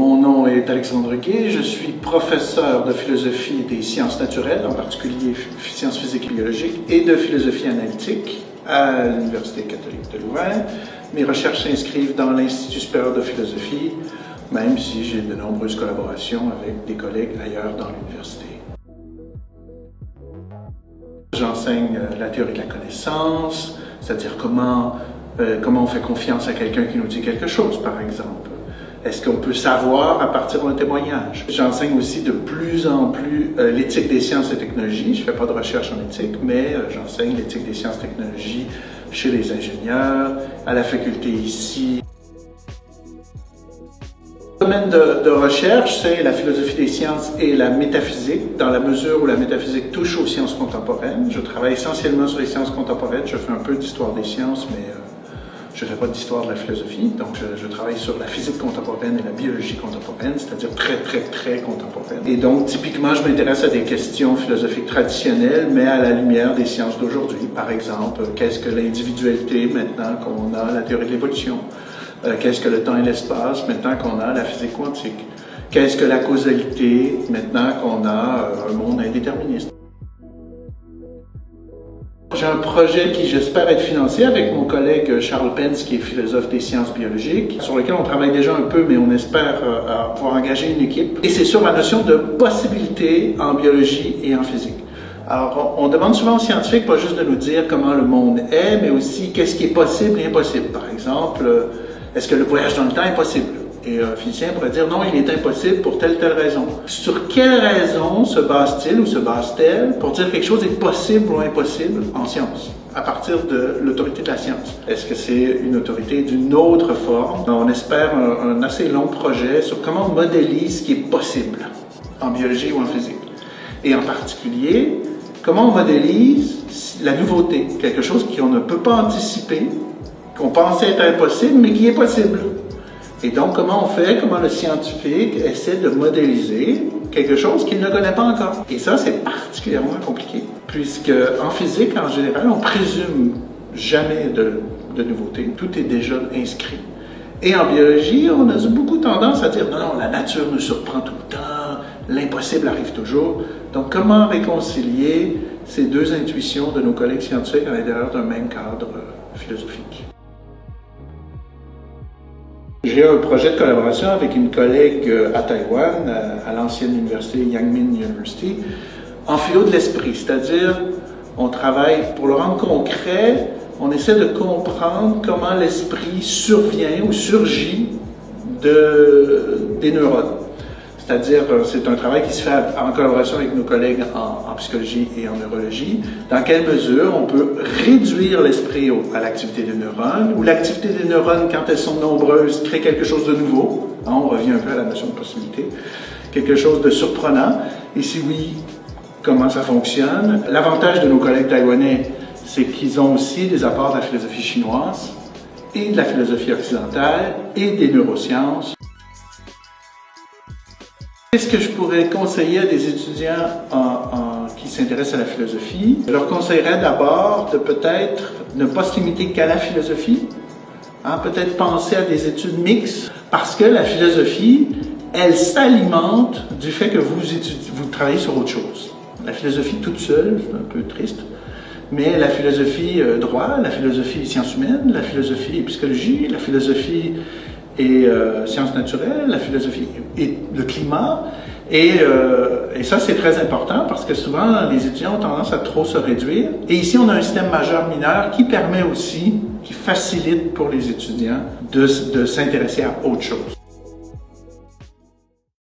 Mon nom est Alexandre Guay, je suis professeur de philosophie des sciences naturelles, en particulier sciences physiques et biologiques, et de philosophie analytique à l'Université catholique de Louvain. Mes recherches s'inscrivent dans l'Institut supérieur de philosophie, même si j'ai de nombreuses collaborations avec des collègues ailleurs dans l'université. J'enseigne la théorie de la connaissance, c'est-à-dire comment on fait confiance à quelqu'un qui nous dit quelque chose, par exemple. Est-ce qu'on peut savoir à partir d'un témoignage? J'enseigne aussi de plus en plus l'éthique des sciences et technologies. Je ne fais pas de recherche en éthique, mais j'enseigne l'éthique des sciences et technologies chez les ingénieurs, à la faculté ici. Le domaine de recherche, c'est la philosophie des sciences et la métaphysique, dans la mesure où la métaphysique touche aux sciences contemporaines. Je travaille essentiellement sur les sciences contemporaines. Je fais un peu d'histoire des sciences, mais je ne fais pas d'histoire de la philosophie, donc je travaille sur la physique contemporaine et la biologie contemporaine, c'est-à-dire très contemporaine. Et donc, typiquement, je m'intéresse à des questions philosophiques traditionnelles, mais à la lumière des sciences d'aujourd'hui. Par exemple, qu'est-ce que l'individualité maintenant qu'on a la théorie de l'évolution? Qu'est-ce que le temps et l'espace maintenant qu'on a la physique quantique? Qu'est-ce que la causalité maintenant qu'on a un monde indéterministe? J'ai un projet qui, j'espère, être financé avec mon collègue Charles Pence, qui est philosophe des sciences biologiques, sur lequel on travaille déjà un peu, mais on espère pouvoir engager une équipe. Et c'est sur la notion de possibilité en biologie et en physique. Alors, on demande souvent aux scientifiques, pas juste de nous dire comment le monde est, mais aussi qu'est-ce qui est possible et impossible. Par exemple, est-ce que le voyage dans le temps est possible? Et un physicien pourrait dire non, il est impossible pour telle raison. Sur quelle raison se base-t-il ou se base-t-elle pour dire quelque chose est possible ou impossible en science, à partir de l'autorité de la science? Est-ce que c'est une autorité d'une autre forme? On espère un assez long projet sur comment on modélise ce qui est possible en biologie ou en physique. Et en particulier, comment on modélise la nouveauté, quelque chose qu'on ne peut pas anticiper, qu'on pensait être impossible, mais qui est possible. Et donc, comment on fait, comment le scientifique essaie de modéliser quelque chose qu'il ne connaît pas encore. Et ça, c'est particulièrement compliqué, puisque en physique, en général, on présume jamais de nouveauté. Tout est déjà inscrit. Et en biologie, on a beaucoup tendance à dire non, la nature nous surprend tout le temps, l'impossible arrive toujours. Donc, comment réconcilier ces deux intuitions de nos collègues scientifiques à l'intérieur d'un même cadre philosophique? J'ai un projet de collaboration avec une collègue à Taïwan, à l'ancienne université Yangmin University, en philo de l'esprit, c'est-à-dire on travaille, pour le rendre concret, on essaie de comprendre comment l'esprit survient ou surgit des neurones. C'est-à-dire, c'est un travail qui se fait en collaboration avec nos collègues en psychologie et en neurologie. Dans quelle mesure on peut réduire l'esprit à l'activité des neurones, ou l'activité des neurones, quand elles sont nombreuses, crée quelque chose de nouveau. On revient un peu à la notion de possibilité. Quelque chose de surprenant. Et si oui, comment ça fonctionne? L'avantage de nos collègues taïwanais, c'est qu'ils ont aussi des apports de la philosophie chinoise et de la philosophie occidentale et des neurosciences. Qu'est-ce que je pourrais conseiller à des étudiants qui s'intéressent à la philosophie? Je leur conseillerais d'abord de peut-être ne pas se limiter qu'à la philosophie, peut-être penser à des études mixtes, parce que la philosophie, elle s'alimente du fait que vous travaillez sur autre chose. La philosophie toute seule, c'est un peu triste, mais la philosophie droit, la philosophie sciences humaines, la philosophie psychologie, la philosophie et sciences naturelles, la philosophie et le climat. Et ça, c'est très important parce que souvent, les étudiants ont tendance à trop se réduire. Et ici, on a un système majeur-mineur qui permet aussi, qui facilite pour les étudiants de s'intéresser à autre chose.